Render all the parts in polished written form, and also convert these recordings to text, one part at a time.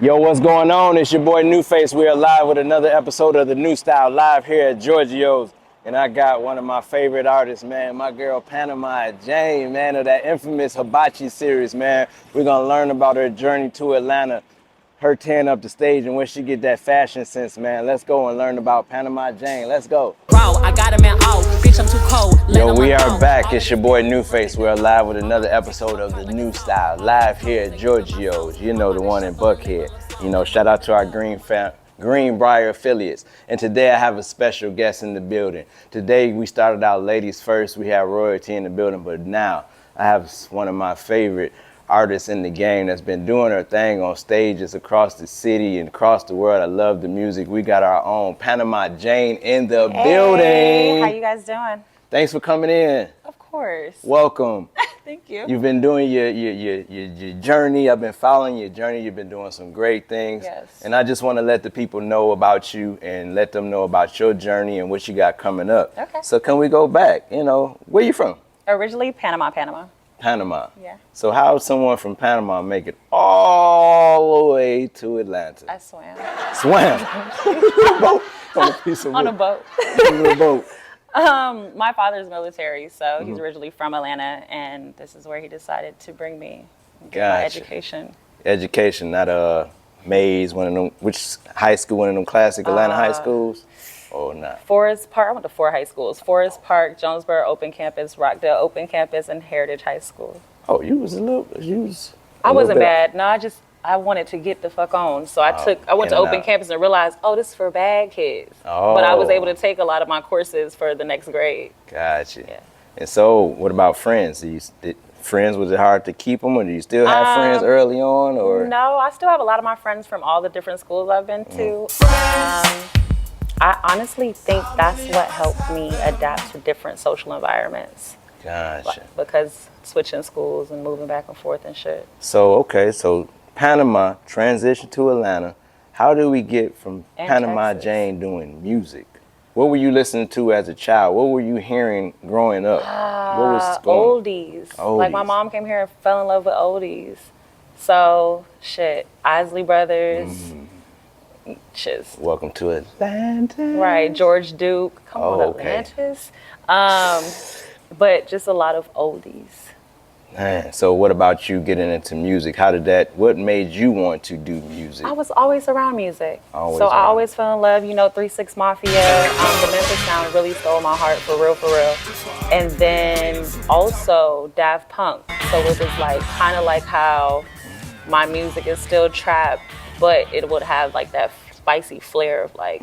Yo, what's going on? It's your boy NuFace. We are live with another episode of the NuStyle live here at Georgio's. And I got one of my favorite artists, man, my girl Panama Jane, man, of that infamous Hibachi series, man. We're going to learn about her journey to Atlanta, her tearing up the stage and where she get that fashion sense, man. Let's go and learn about Panama Jane. Let's go. Bro, I got him out. Bitch, I'm too cold. Yo, we are back. It's your boy NuFace. We're live with another episode of the NuStyle live here at Georgio's. You know, the one in Buckhead. You know, shout out to our Greenbrier affiliates. And today I have a special guest in the building. Today we started out ladies first. We have royalty in the building, but now I have one of my favorite artists in the game that's been doing her thing on stages across the city and across the world. I love the music. We got our own Panama Jane in the building. How you guys doing? Thanks for coming in. Of course. Welcome. Thank you. You've been doing your journey. I've been following your journey. You've been doing some great things. Yes. And I just want to let the people know about you and let them know about your journey and what you got coming up. Okay. So can we go back? You know, where you from? Originally Panama. Panama. Yeah. So how would someone from Panama make it all the way to Atlanta? I swam. Swam. On a piece of wood. On a boat. On a boat. My father's military, so he's originally from Atlanta, and this is where he decided to bring me and get my education. Education, not Mays, one of them. Which high school? One of them classic Atlanta high schools, or not? Forest Park. I went to 4 high schools: Forest Park, Jonesboro Open Campus, Rockdale Open Campus, and Heritage High School. Oh, you was a little. I wasn't bad. No, I wanted to get the fuck on. So I went to Open Campus and realized, oh, this is for bad kids. Oh. But I was able to take a lot of my courses for the next grade. Gotcha. Yeah. And so, what about friends? Friends, was it hard to keep them, or do you still have friends early on, or? No, I still have a lot of my friends from all the different schools I've been to. I honestly think that's what helped me adapt to different social environments. Gotcha. Because switching schools and moving back and forth and shit. So Panama transitioned to Atlanta. How do we get from Panama Jane doing music? What were you listening to as a child? What were you hearing growing up? What was oldies. Like my mom came here and fell in love with oldies. So shit, Isley Brothers. Shit. Welcome to Atlanta. Right, George Duke. Come on, Atlantis. But just a lot of oldies. Man, so what about you getting into music? What made you want to do music? I was always around music. I always fell in love, 3-6 Mafia. The Memphis sound really stole my heart, for real. And then also Daft Punk. So it was like kind of like how my music is still trap, but it would have like that spicy flair of like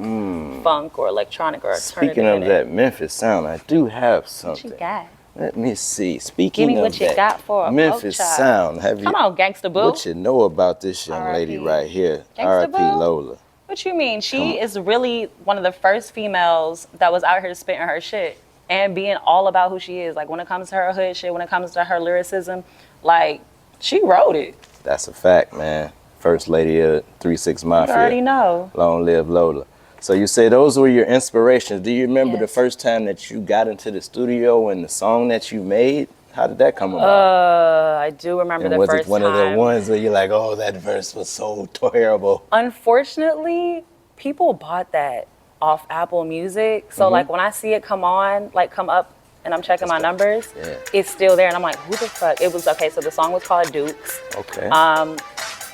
funk or electronic or alternative. Speaking of that Memphis sound, I do have something. What you got? Let me see. Speaking Give me of what you that got for a Memphis sound, Come on, Gangsta Boo. What you know about this young lady right here? R.I.P. Lola. What you mean? She is really one of the first females that was out here spitting her shit and being all about who she is. Like when it comes to her hood shit, when it comes to her lyricism, like she wrote it. That's a fact, man. First lady of 3-6 Mafia. You already know. Long live Lola. So you say those were your inspirations. Do you remember the first time that you got into the studio and the song that you made? How did that come about? I do remember and the first time. Was it one of the ones where you're like, oh, that verse was so terrible? Unfortunately, people bought that off Apple Music. So like when I see it come up and I'm checking my numbers, it's still there. And I'm like, who the fuck? It was, so the song was called Dukes. Okay.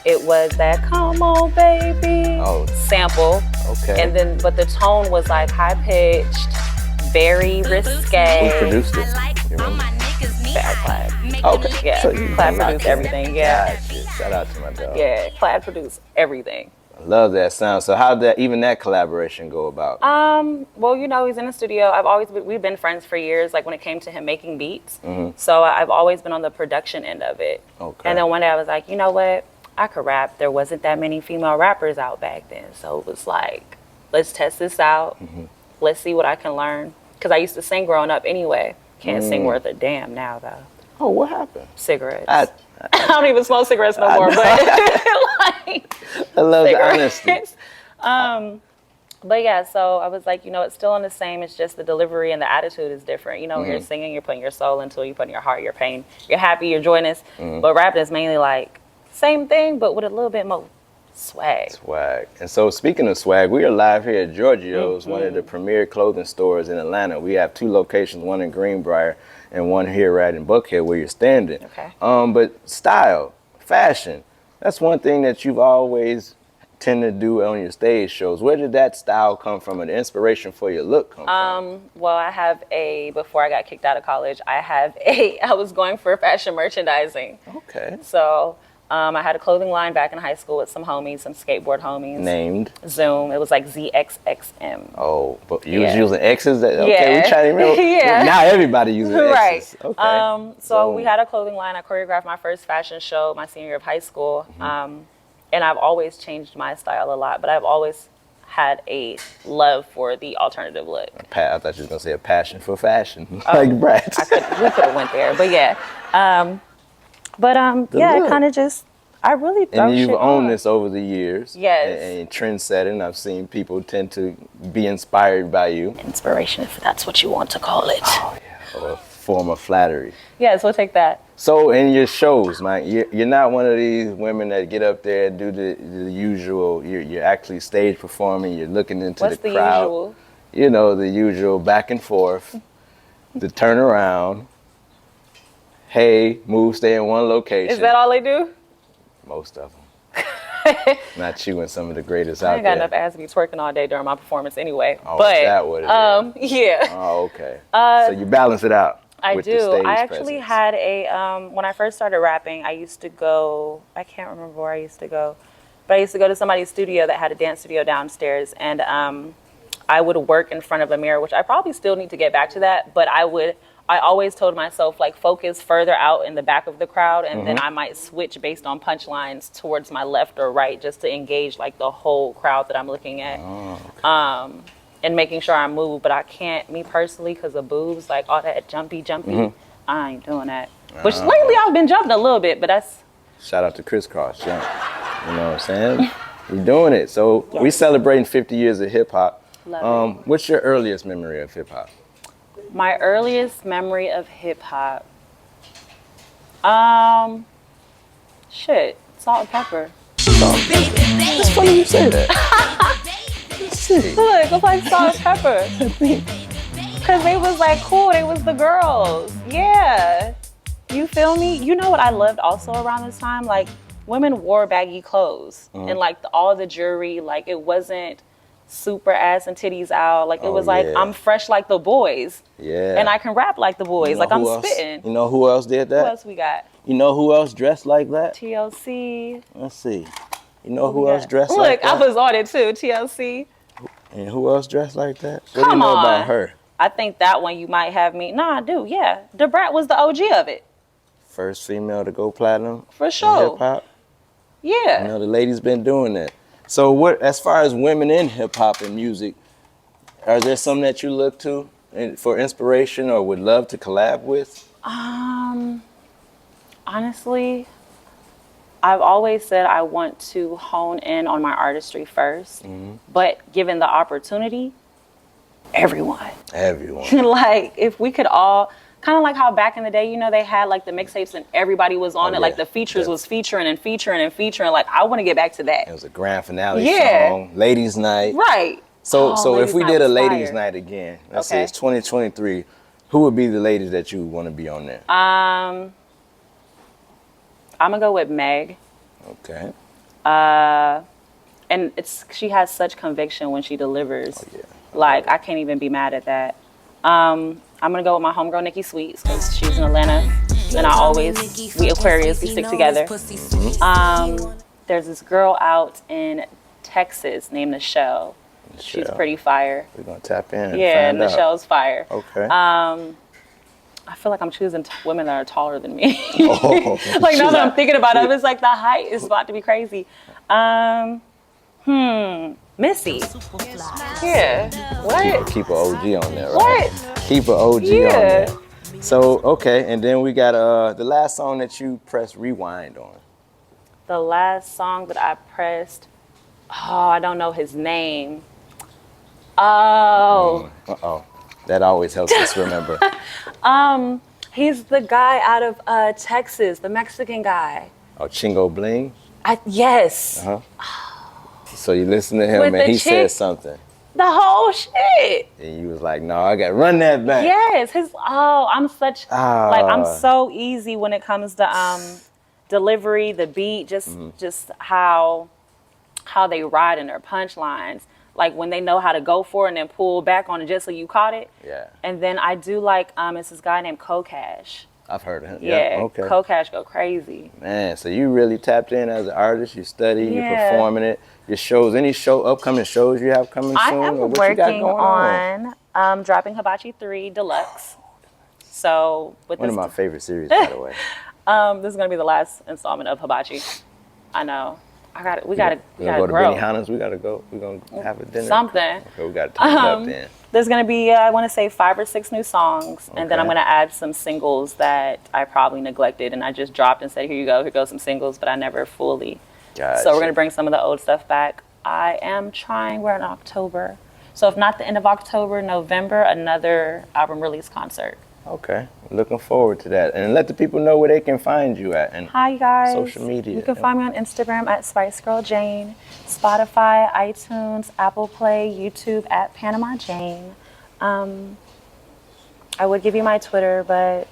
It was that "Come On Baby" sample. Okay. And then, but the tone was like high pitched, very risque. Who produced it? You remember? Clad. Okay. Yeah. So Clad produced everything. Yeah. Gotcha. Shout out to my dog. Yeah. Clad produced everything. I love that sound. So how did that collaboration go about? Well, he's in the studio. We've been friends for years, like when it came to him making beats. So I've always been on the production end of it. Okay. And then one day I was like, you know what? I could rap. There wasn't that many female rappers out back then. So it was like, let's test this out. Let's see what I can learn. Because I used to sing growing up anyway. Can't sing worth a damn now, though. Oh, what happened? Cigarettes. I don't even smoke cigarettes no more, but like, I love the honesty. But yeah, so I was like, it's still on the same. It's just the delivery and the attitude is different. When you're singing, you're putting your soul into it. You're putting your heart, your pain. You're happy, you're joyous. But rapping is mainly like, same thing, but with a little bit more Swag. Swag. And so speaking of swag, we are live here at Georgio's, one of the premier clothing stores in Atlanta. We have 2 locations, one in Greenbrier and one here right in Buckhead where you're standing. Okay. But style, fashion, that's one thing that you've always tend to do on your stage shows. Where did that style come from and the inspiration for your look come from? Well, I have before I got kicked out of college, I was going for fashion merchandising. Okay. So I had a clothing line back in high school with some homies, some skateboard homies. Named? Zoom. It was like ZXXM. Oh, but you was using X's? Okay, Yeah. we trying to remember. Yeah. Now everybody using X's. Right. Okay. So we had a clothing line. I choreographed my first fashion show my senior year of high school. And I've always changed my style a lot, but I've always had a love for the alternative look. I thought you was going to say a passion for fashion, like Brad. We could have went there, but yeah. It kind of just, I really throw And you've shit owned on. this over the years. Yes. And trend setting. I've seen people tend to be inspired by you. Inspiration, if that's what you want to call it. Oh, yeah. Or a form of flattery. Yes, we'll take that. So in your shows, Mike, you're not one of these women that get up there and do the usual. You're actually stage performing. You're looking into What's the the crowd. usual? You know, the usual back and forth, the turn around. Hey, move, stay in one location. Is that all they do? Most of them. Not you and some of the greatest I out ain't got there. enough ass to be twerking all day during my performance anyway. Oh, but is that what it is? yeah. Oh, okay. So you balance it out. I with do. The stage I actually presence. had when I first started rapping, I used to go, I can't remember where I used to go, but I used to go to somebody's studio that had a dance studio downstairs, and I would work in front of a mirror, which I probably still need to get back to that, but I always told myself, like, focus further out in the back of the crowd, and then I might switch based on punchlines towards my left or right just to engage, like, the whole crowd that I'm looking at. Oh, okay. And making sure I move, but I can't, me personally, because of boobs, like all that jumpy, I ain't doing that. Which lately I've been jumping a little bit, but that's... Shout out to Crisscross Jump. You know what I'm saying? We're doing it. So we celebrating 50 years of hip hop. Love it. What's your earliest memory of hip hop? My earliest memory of hip hop, salt and pepper. It's funny you say that. Let's see. Look, it was like salt and pepper. Because they was like cool, they was the girls. Yeah. You feel me? You know what I loved also around this time? Like, women wore baggy clothes and like all the jewelry, like it wasn't super ass and titties out. Like it was like, I'm fresh like the boys. Yeah. And I can rap like the boys. You know like I'm who else- spitting. You know who else did that? Who else we got? You know who else dressed like that? TLC. Let's see. You know who else dressed Look, like that? I was on it too, TLC. And who else dressed like that? What do you Come know on. about her? I think that one you might have me. Nah, I do, yeah. Da Brat was the OG of it. First female to go platinum For in sure. hip hop. Yeah. You know, the ladies been doing that. So what, as far as women in hip hop and music, are there some that you look to for inspiration or would love to collab with? Honestly, I've always said I want to hone in on my artistry first, but given the opportunity, everyone. Everyone. Like, if we could all, kind of like how back in the day, you know, they had like the mixtapes and everybody was on it, like yeah. the features was featuring and featuring and featuring. Like, I want to get back to that. It was a grand finale Yeah. song, Ladies Night. Right. So Oh, if Ladies we Night did a was Ladies fire. Night again, let's say Okay. it's 2023, who would be the ladies that you want to be on there? I'm gonna go with Meg. Okay. And she has such conviction when she delivers. Oh, yeah. Like, I can't even be mad at that. I'm gonna go with my homegirl Nikki Sweets because she's in Atlanta, and we Aquarius, we stick together. There's this girl out in Texas named Nichelle. She's Nichelle. pretty fire. We're going to tap in and Yeah, find out. Nichelle's fire. Okay. I feel like I'm choosing women that are taller than me. Oh, Like, now that I'm thinking about it, it's like the height is about to be crazy. Missy. Yeah. What? Keep an OG on there, right? What? Keep an OG Yeah. on there. So, okay, and then we got the last song that you press rewind on. The last song that I pressed, I don't know his name. Oh, Uh-oh. That always helps us remember. he's the guy out of Texas, the Mexican guy. Oh, Chingo Bling? Yes. Uh-huh. So you listened to him With and the he said chick- something. The whole shit. And you was like, no, I got to run that back. Yes, I'm such like I'm so easy when it comes to delivery, the beat, just how they ride in their punchlines. Like when they know how to go for it and then pull back on it just so you caught it. Yeah. And then I do like it's this guy named Cash. I've heard of him. Yeah, okay. Cash go crazy. Man, so you really tapped in as an artist. You study, you're performing it. Your shows, any upcoming shows you have coming soon? I am or what you got working going on dropping Hibachi 3 Deluxe. So with One this, of my favorite series, by the way. this is gonna be the last installment of Hibachi. I know. We gotta go to grow. Benihana's. We gotta go. We're gonna have a dinner. Something. Okay, we gotta turn it up then. There's gonna be I want to say 5 or 6 new songs, and then I'm gonna add some singles that I probably neglected, and I just dropped and said, here you go, here goes some singles, but I never fully. Gotcha. So we're gonna bring some of the old stuff back. I am trying. We're in October, so if not the end of October, November, another album release concert. Okay, looking forward to that. And let the people know where they can find you at. And Hi guys. social media. You can find me on Instagram at Spice Girl Jane, Spotify, iTunes, Apple Play, YouTube at Panama Jane. I would give you my Twitter, but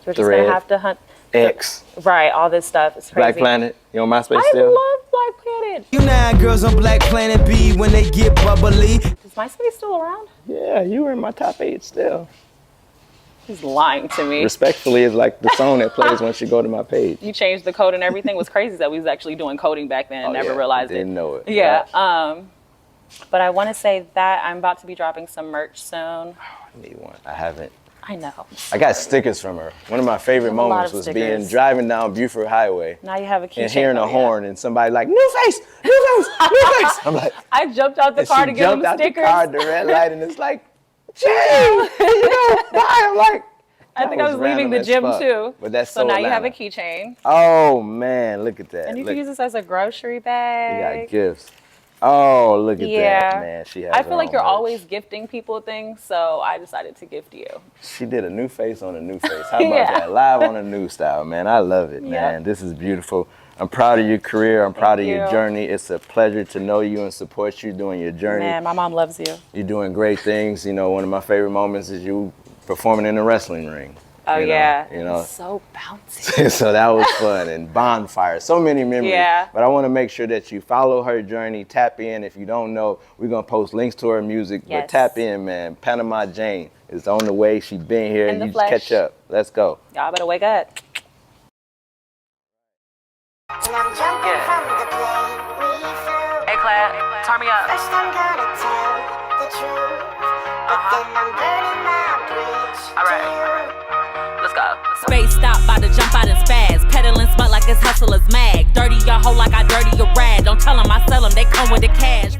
you're just Thread. gonna have to hunt. X, Right, all this stuff is crazy. Black Planet. You on MySpace I still? love Black Planet. You 9 girls on Black Planet B when they get bubbly. Is MySpace still around? Yeah, you were in my top 8 still. He's lying to me. Respectfully is like the song that plays once you go to my page. You changed the code and everything. It was crazy that we was actually doing coding back then and never realized Didn't it. know it. Yeah. Right. But I want to say that I'm about to be dropping some merch soon. I need one. I haven't. I know. I got stickers from her. One of my favorite lot moments of was stickers. being driving down Buford Highway Now you have a keychain. and hearing Oh, a yeah. horn and somebody like, NuFace, NuFace, NuFace. I'm like, I jumped out the and car she to give them jumped out stickers. the car at the red light and it's like, Jay, you know, bye. I'm like, I think I was leaving random the as gym fuck. too. But that's so now you have a Atlanta. keychain. Oh man, look at that. And you Look, can use this as a grocery you bag. got gifts. Oh, look at Yeah. that, man. She has I her feel like own you're merch. always gifting people things, so I decided to gift you. She did a NuFace on a NuFace. How about Yeah. that? Live on a NuStyle, man. I love it, man. This is beautiful. I'm proud of your career. I'm proud of your you. journey. It's a pleasure to know you and support you doing your journey. Man, my mom loves you. You're doing great things. You know, one of my favorite moments is you performing in the wrestling ring. Oh You know, yeah. you know. It's so bouncy. So that was fun, and bonfire, so many memories. Yeah. But I want to make sure that you follow her journey, tap in. If you don't know, we're gonna post links to her music, but Yes. tap in, man. Panama Jane is on the way. She been here, In and the you flesh. catch up. Let's go. Y'all better wake up. And I'm jumping from the plane we flew. Hey, Claire, turn me up. First I'm gonna tell the truth, but then I'm burning my bridge All right. to you. Let's go. Spaced out, by to jump out and spaz. Peddling smut like it's hustlers mag. Dirty your hoe like I dirty your rag. Don't tell them I sell them, they come with the cash.